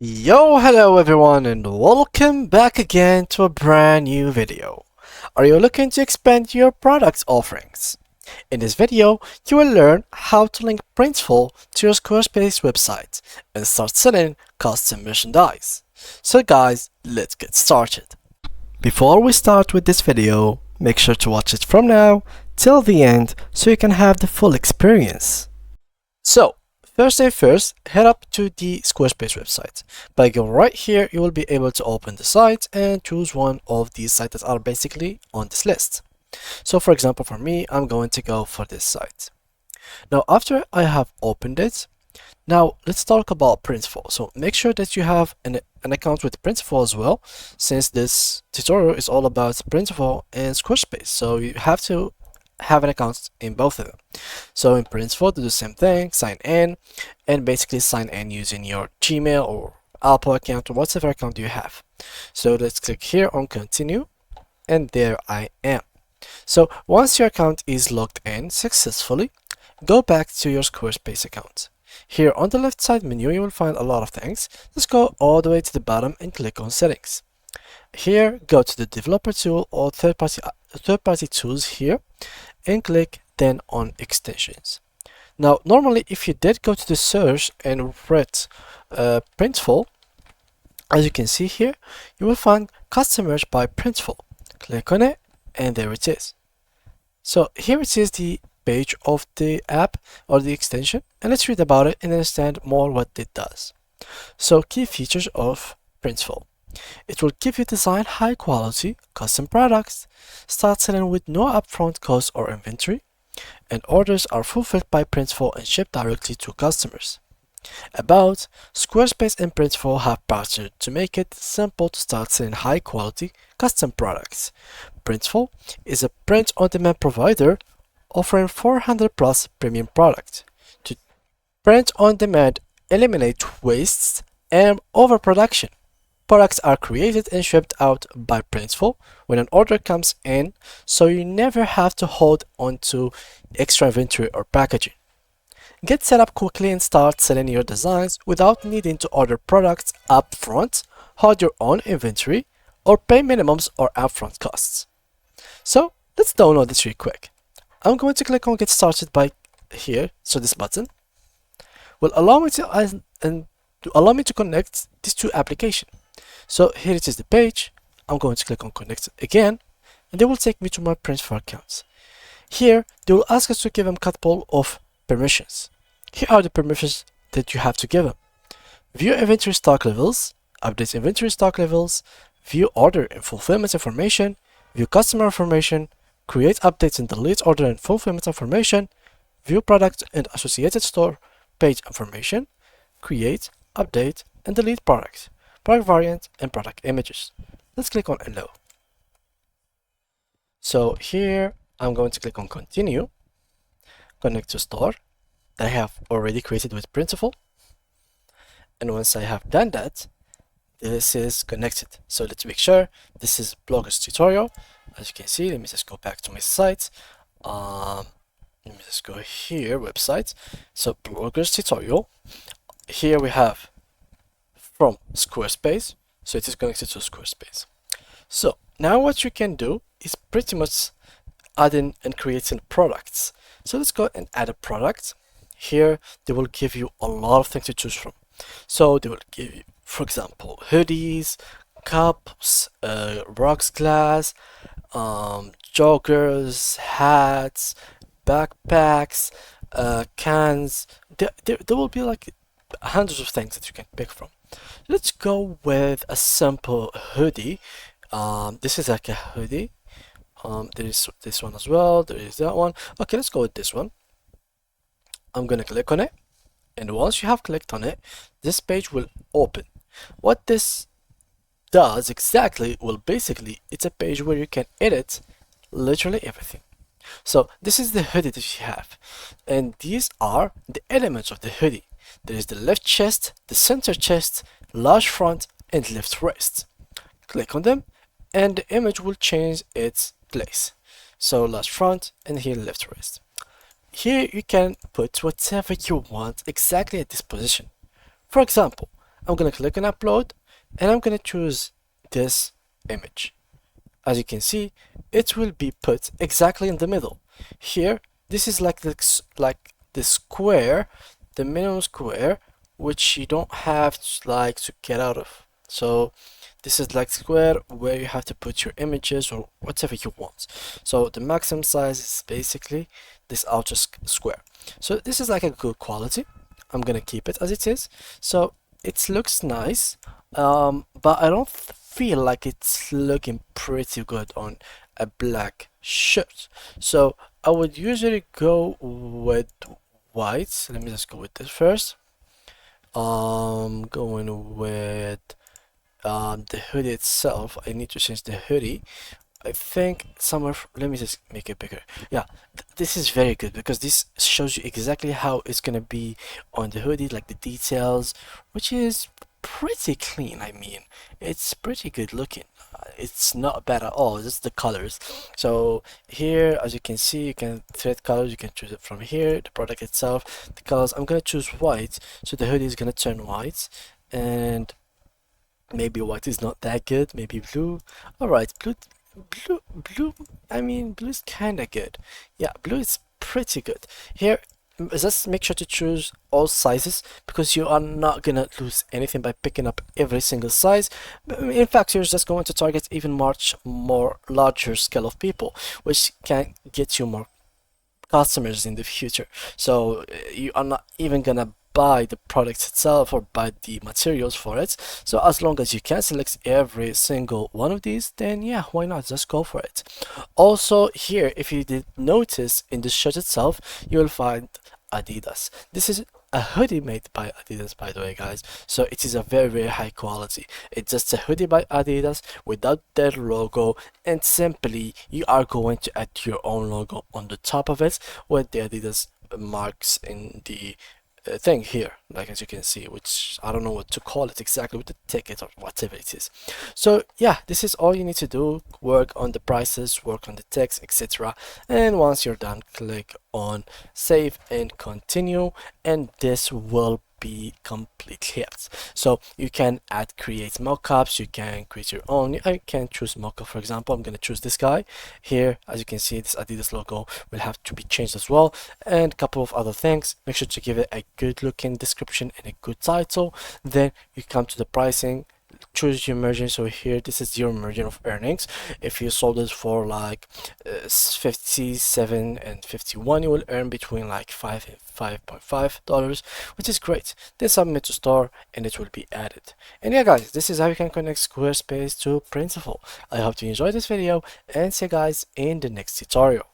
Hello everyone, and welcome back again to a brand new video. Are you looking to expand your product offerings? In this video, you will learn how to link Printful to your Squarespace website and start selling custom merchandise. So guys, let's get started. Before we start with this video, make sure to watch it from now till the end so you can have the full experience. So, first thing first, head up to the Squarespace website. By going right here, you will be able to open the site and choose one of these sites that are basically on this list. So for example, for me, I'm going to go for this site. Now, after I have opened it, now let's talk about Printful. So make sure that you have an account with Printful as well, since this tutorial is all about Printful and Squarespace. So you have to have an account in both of them. So in Printful, do the same thing, sign in, and basically sign in using your Gmail or Apple account or whatever account you have. So let's click here on continue, and there I am. So once your account is logged in successfully, go back to your Squarespace account. Here on the left side menu, you will find a lot of things. Let's go all the way to the bottom and click on settings. Here, go to the developer tool or third-party tools here and click then on extensions. Now, normally if you did go to the search and read Printful, as you can see here, you will find customers by Printful. Click on it and there it is. So here it is, the page of the app or the extension, and let's read about it and understand more what it does. So key features of Printful. It will give you design high quality custom products, start selling with no upfront cost or inventory, and orders are fulfilled by Printful and shipped directly to customers. About Squarespace and Printful have partnered to make it simple to start selling high quality custom products. Printful is a print-on-demand provider offering 400 plus premium products. To print on demand, eliminate wastes and overproduction. Products are created and shipped out by Printful when an order comes in, so you never have to hold on to extra inventory or packaging. Get set up quickly and start selling your designs without needing to order products up front, hold your own inventory, or pay minimums or upfront costs. So let's download this real quick. I'm going to click on get started by here, so this button will allow me to connect these two applications. So here it is, the page. I'm going to click on connect again, and they will take me to my Printful accounts. Here they will ask us to give them a couple of permissions. Here are the permissions that you have to give them: view inventory stock levels, update inventory stock levels, view order and fulfillment information, view customer information, create updates and delete order and fulfillment information, view product and associated store page information, create, update, and delete product variant, and product images. Let's click on allow. So here I'm going to click on continue, connect to store that I have already created with Printful. And once I have done that, this is connected. So let's make sure this is bloggers tutorial. As you can see, let me just go back to my site. Let me just go here, website. So bloggers tutorial. Here we have from Squarespace, so it is connected to Squarespace. So now what you can do is pretty much adding and creating products. So let's go and add a product. Here they will give you a lot of things to choose from. So they will give you, for example, hoodies, cups, rocks glass, joggers, hats, backpacks, cans. There will be like hundreds of things that you can pick from. Let's go with a simple hoodie. This is like a hoodie. There is this one as well. There is that one. Okay, let's go with this one. I'm gonna click on it, and once you have clicked on it, this page will open. What this does exactly, well, basically, it's a page where you can edit literally everything. So this is the hoodie that you have, and these are the elements of the hoodie. There is the left chest, the center chest, large front, and left wrist. Click on them, and the image will change its place. So large front, and here left wrist. Here you can put whatever you want exactly at this position. For example, I'm gonna click on upload, and I'm gonna choose this image. As you can see, it will be put exactly in the middle. Here, this is like the square, the minimum square, which you don't have to get out of. So this is like square where you have to put your images or whatever you want. So the maximum size is basically this outer square. So this is like a good quality. I'm gonna keep it as it is. So it looks nice, but I don't feel like it's looking pretty good on a black shirt. So I would usually go with white. Let me just go with this first. Going with the hoodie itself. I need to change the hoodie. I think somewhere, let me just make it bigger. Yeah, this is very good because this shows you exactly how it's gonna be on the hoodie, like the details, which is pretty clean. I mean, it's pretty good looking. It's not bad at all, just the colors. So here, as you can see, you can thread colors, you can choose it from here, the product itself, the colors. I'm gonna choose white, so the hoodie is gonna turn white, and maybe white is not that good, maybe blue. All right, blue, I mean, blue is kind of good. Yeah, blue is pretty good. Here, just make sure to choose all sizes because you are not gonna lose anything by picking up every single size. In fact, you're just going to target even much more larger scale of people, which can get you more customers in the future. So you are not even gonna buy the product itself or buy the materials for it. So as long as you can select every single one of these, then yeah, why not, just go for it. Also here, if you did notice, in the shirt itself you will find Adidas. This is a hoodie made by Adidas, by the way, guys. So it is a very high quality. It's just a hoodie by Adidas without their logo, and simply you are going to add your own logo on the top of it with the Adidas marks in the thing here, like as you can see, which I don't know what to call it exactly, with the ticket or whatever it is. So yeah, this is all you need to do. Work on the prices, work on the text, etc. And once you're done, click on save and continue, and this will be completely it. So you can create mockups, you can create your own. I can choose mockup, for example. I'm gonna choose this guy here. As you can see, this Adidas logo will have to be changed as well, and a couple of other things. Make sure to give it a good looking description and a good title. Then you come to the pricing, choose your margin. So here, this is your margin of earnings. If you sold it for like 57 and 51, you will earn between like $5 and $5.5, which is great. Then submit to store and it will be added. And yeah, guys, this is how you can connect Squarespace to Printful. I hope you enjoyed this video, and see you guys in the next tutorial.